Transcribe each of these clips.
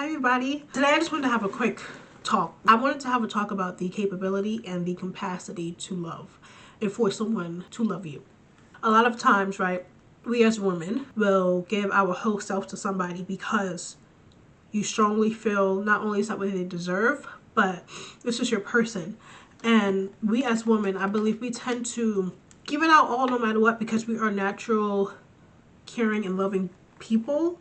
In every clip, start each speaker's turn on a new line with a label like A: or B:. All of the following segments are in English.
A: Hi everybody. Today I just wanted to have a quick talk. I wanted to have a talk about the capability and the capacity to love and for someone to love you. A lot of times, right, we as women will give our whole self to somebody because you strongly feel not only is that what they deserve, but this is your person. And we as women, I believe we tend to give it out all no matter what because we are natural, caring, and loving people.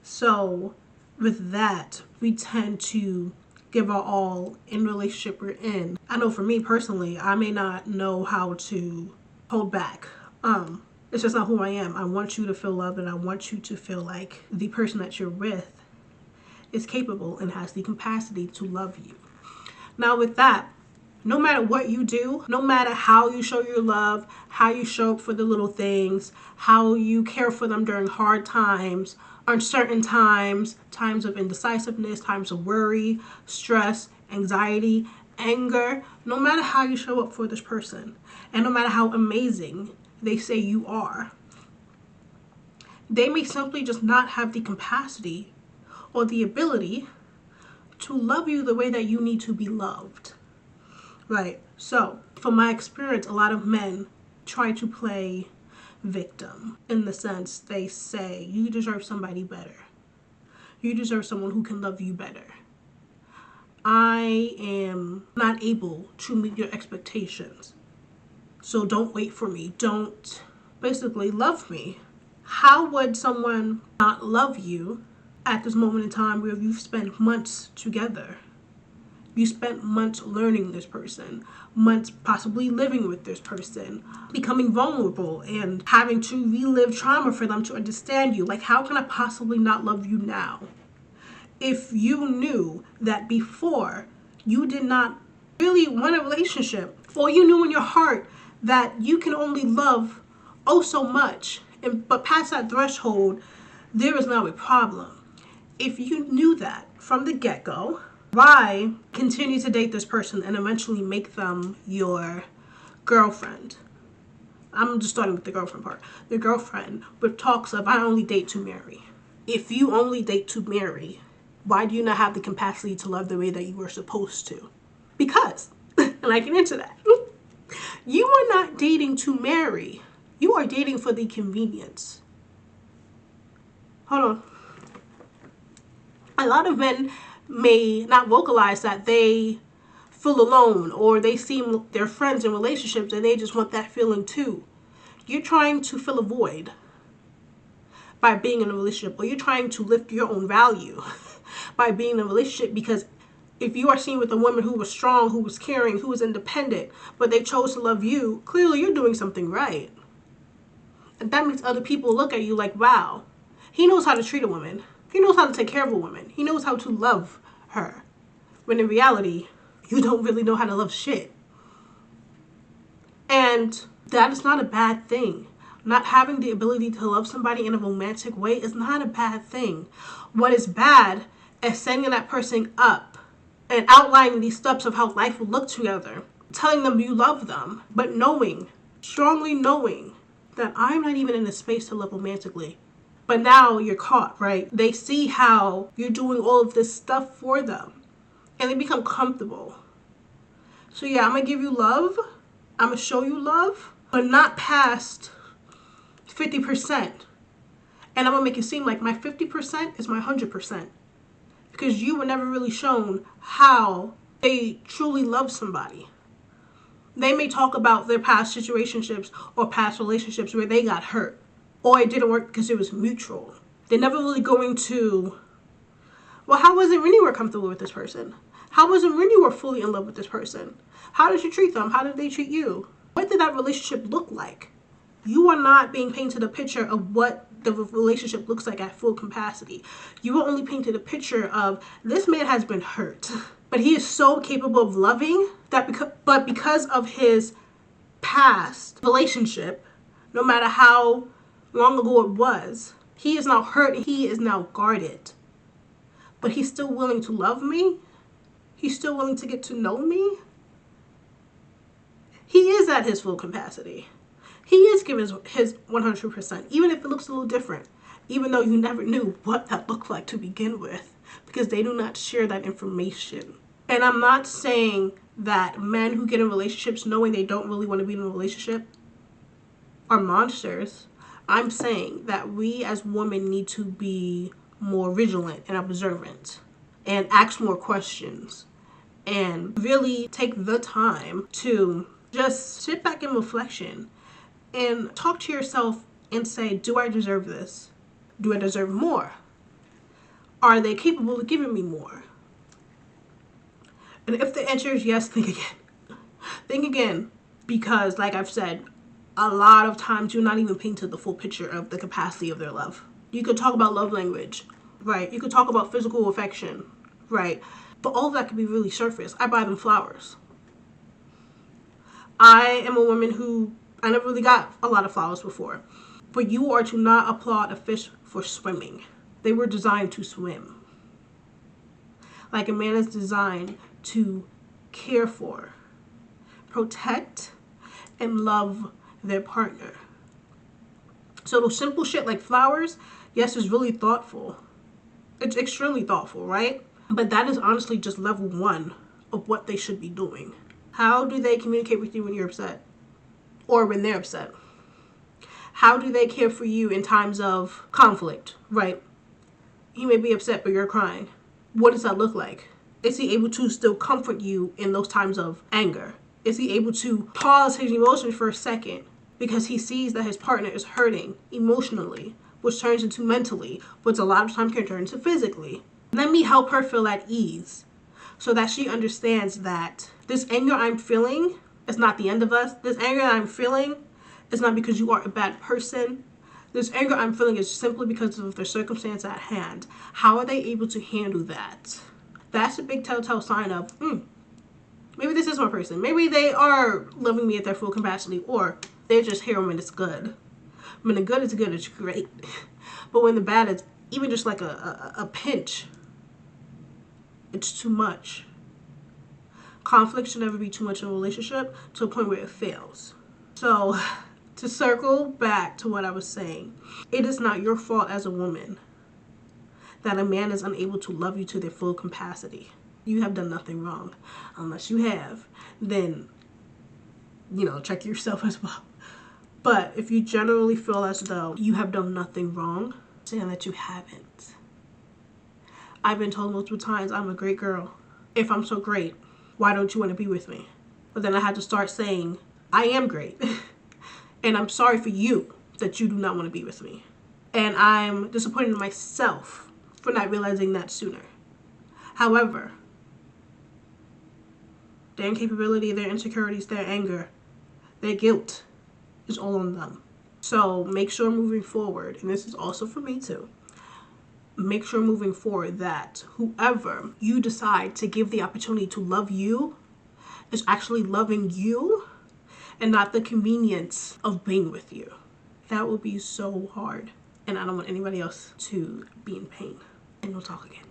A: So with that, we tend to give our all in relationship we're in. I know for me personally, I may not know how to hold back. It's just not who I am. I want you to feel loved, and I want you to feel like the person that you're with is capable and has the capacity to love you. Now with that, no matter what you do, no matter how you show your love, how you show up for the little things, how you care for them during hard times, uncertain times, times of indecisiveness, times of worry, stress, anxiety, anger, no matter how you show up for this person, and no matter how amazing they say you are, they may simply just not have the capacity or the ability to love you the way that you need to be loved. Right. So, from my experience, a lot of men try to play victim in the sense they say, you deserve somebody better. You deserve someone who can love you better. I am not able to meet your expectations. So don't wait for me. Don't basically love me. How would someone not love you at this moment in time where you've spent months together? You spent months learning this person, months possibly living with this person, becoming vulnerable and having to relive trauma for them to understand you. Like, how can I possibly not love you now? If you knew that before you did not really want a relationship, or you knew in your heart that you can only love oh so much, but past that threshold, there is now a problem. If you knew that from the get-go, why continue to date this person and eventually make them your girlfriend? I'm just starting with the girlfriend part. The girlfriend with talks of, I only date to marry. If you only date to marry, why do you not have the capacity to love the way that you were supposed to? Because, and I can answer that, you are not dating to marry. You are dating for the convenience. Hold on. A lot of men may not vocalize that they feel alone, or they seem their friends in relationships and they just want that feeling too. You're trying to fill a void by being in a relationship, or you're trying to lift your own value by being in a relationship, because if you are seen with a woman who was strong, who was caring, who was independent, but they chose to love you, clearly you're doing something right. And that makes other people look at you like, wow, he knows how to treat a woman. He knows how to take care of a woman. He knows how to love her. When in reality, you don't really know how to love shit. And that is not a bad thing. Not having the ability to love somebody in a romantic way is not a bad thing. What is bad is setting that person up and outlining these steps of how life will look together, telling them you love them, but knowing, strongly knowing, that I'm not even in a space to love romantically. But now you're caught, right? They see how you're doing all of this stuff for them, and they become comfortable. So yeah, I'm going to give you love. I'm going to show you love, but not past 50%. And I'm going to make it seem like my 50% is my 100%. Because you were never really shown how they truly love somebody. They may talk about their past situationships or past relationships where they got hurt, or it didn't work because it was mutual. They're never really going to, well, how was it when you were comfortable with this person? How was it when you were fully in love with this person? How did you treat them? How did they treat you? What did that relationship look like? You are not being painted a picture of what the relationship looks like at full capacity. You are only painted a picture of, this man has been hurt, but he is so capable of loving that because of his past relationship, no matter how long ago it was, he is now hurt and he is now guarded. But he's still willing to love me. He's still willing to get to know me. He is at his full capacity. He is giving his 100%, even if it looks a little different, even though you never knew what that looked like to begin with. because they do not share that information. And I'm not saying that men who get in relationships knowing they don't really want to be in a relationship are monsters. I'm saying that we as women need to be more vigilant and observant and ask more questions and really take the time to just sit back in reflection and talk to yourself and say, do I deserve this? Do I deserve more? Are they capable of giving me more? And if the answer is yes, think again. Think again, because like I've said, a lot of times you're not even painted the full picture of the capacity of their love. You could talk about love language, right? You could talk about physical affection, right? But all of that could be really surface. I buy them flowers. I am a woman who, I never really got a lot of flowers before. But you are to not applaud a fish for swimming. They were designed to swim. Like a man is designed to care for, protect, and love their partner. So those simple shit like flowers, yes, is really thoughtful. It's extremely thoughtful, right? But that is honestly just level 1 of what they should be doing. How do they communicate with you when you're upset? Or when they're upset? How do they care for you in times of conflict, right? He may be upset, but you're crying. What does that look like? Is he able to still comfort you in those times of anger? Is he able to pause his emotions for a second because he sees that his partner is hurting emotionally, which turns into mentally, which a lot of times can turn into physically? Let me help her feel at ease so that she understands that this anger I'm feeling is not the end of us. This anger I'm feeling is not because you are a bad person. This anger I'm feeling is simply because of the circumstance at hand. How are they able to handle that? That's a big telltale sign of, maybe this is my person. Maybe they are loving me at their full capacity, or they're just here when it's good. When the good is good, it's great. But when the bad is even just like a pinch, it's too much. Conflict should never be too much in a relationship to a point where it fails. So, to circle back to what I was saying, it is not your fault as a woman that a man is unable to love you to their full capacity. You have done nothing wrong. Unless you have, then, check yourself as well. But if you generally feel as though you have done nothing wrong, saying that you haven't. I've been told multiple times I'm a great girl. If I'm so great, why don't you want to be with me? But then I had to start saying, I am great. And I'm sorry for you that you do not want to be with me. And I'm disappointed in myself for not realizing that sooner. However, their incapability, their insecurities, their anger, their guilt is all on them. So make sure moving forward, and this is also for me too, make sure moving forward that whoever you decide to give the opportunity to love you is actually loving you and not the convenience of being with you. That would be so hard. And I don't want anybody else to be in pain. And we'll talk again.